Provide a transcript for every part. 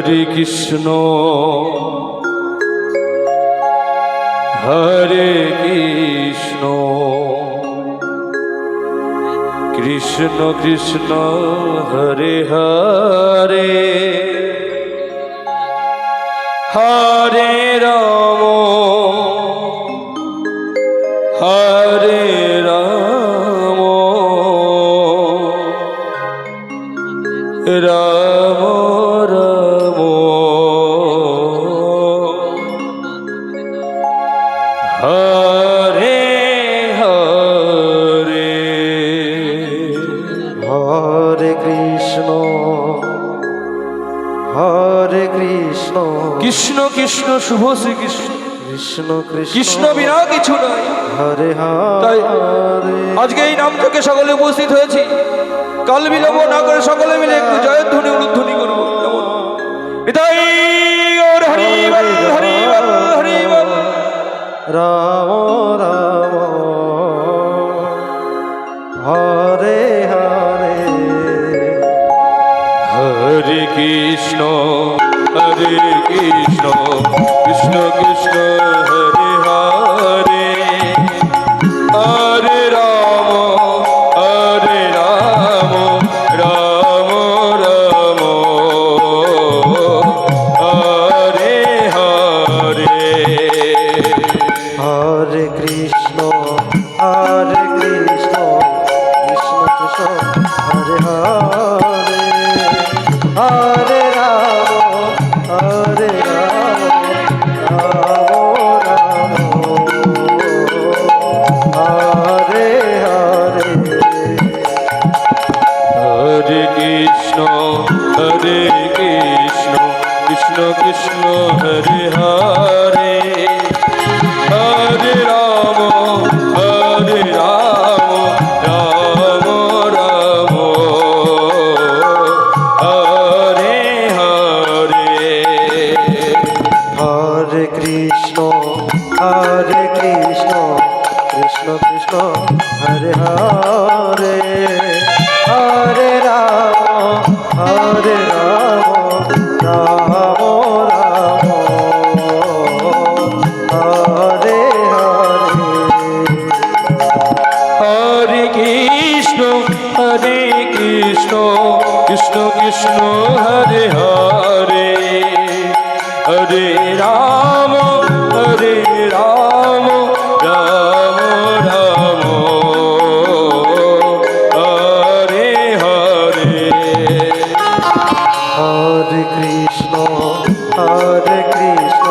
হরে কৃষ্ণ হরে কৃষ্ণ কৃষ্ণ কৃষ্ণ হরে হরে হরে রাম হরে রাম রাম রাম হরে হরে হরে কৃষ্ণ হরে কৃষ্ণ কৃষ্ণ কৃষ্ণ শুভ শ্রীকৃষ্ণ কৃষ্ণ কৃষ্ণ কৃষ্ণ বিনা কিছু নাই। হরে তাই হরে আজকে এই নাম থেকে সকলে উপস্থিত হয়েছি। কাল বিলম্ব না করে সকলে মিলে একটু জয়ধ্বনি উলুধ্বনি করবো। কেমন? নিতাই গৌর হরি বল হরি বল হরি বল। রাম রাম হরে হরে হরে কৃষ্ণ হরে কৃষ্ণ কৃষ্ণ কৃষ্ণ হরে হরে হরে রাম হরে রাম রাম রাম হরে হরে হরে কৃষ্ণ কৃষ্ণ কৃষ্ণ হরে হরে হরে রাম হরে রাম রাম রাম হরে হরে হরে কৃষ্ণ কৃষ্ণ কৃষ্ণ হরে হরে হরে রাম রাম রাম হরে হরে হরে কৃষ্ণ কৃষ্ণ কৃষ্ণ হরে হরে হরে রাম রাম রাম হরে হরে হরে কৃষ্ণ কৃষ্ণ কৃষ্ণ হরে হরে হরে রাম রাম রাম হরে হরে হরে কৃষ্ণ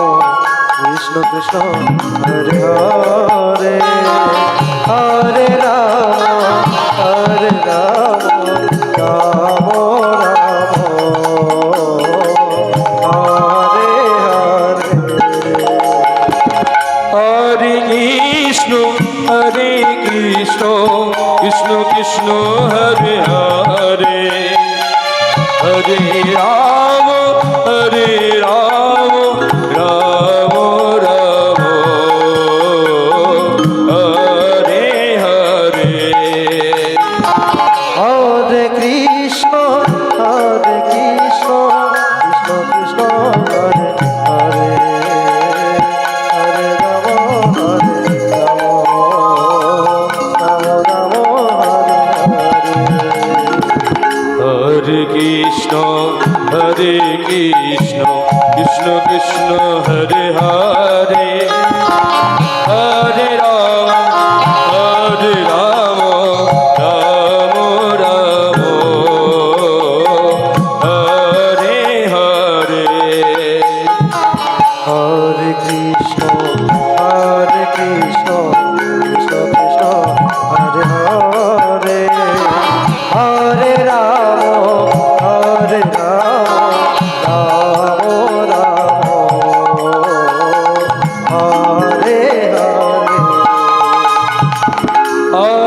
কৃষ্ণ হরে হরে হরে রাম রাম রাম হরে হরে হরে কৃষ্ণ কৃষ্ণ কৃষ্ণ হরে হরে হরে রাম রাম রাম হরে হরে হরে কৃষ্ণ কৃষ্ণ কৃষ্ণ হরে হরে হরে রাম রাম হরে হরে হরে কৃষ্ণ কৃষ্ণ কৃষ্ণ হরে হরে হরে রাম রাম রাম হরে হরে হরে কৃষ্ণ কৃষ্ণ কৃষ্ণ হরে হরে হরে রাম রাম হরে হরে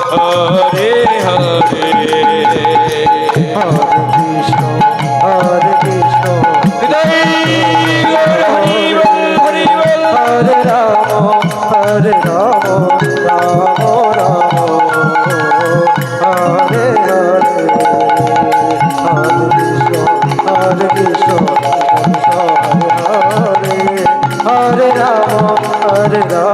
হরে হরে হরে কৃষ্ণ হৃদয় গৌর হরি বল হরি বল হরে রাম রাম রাম হরে হরে হরে কৃষ্ণ কৃষ্ণ হরে হরে হরে রাম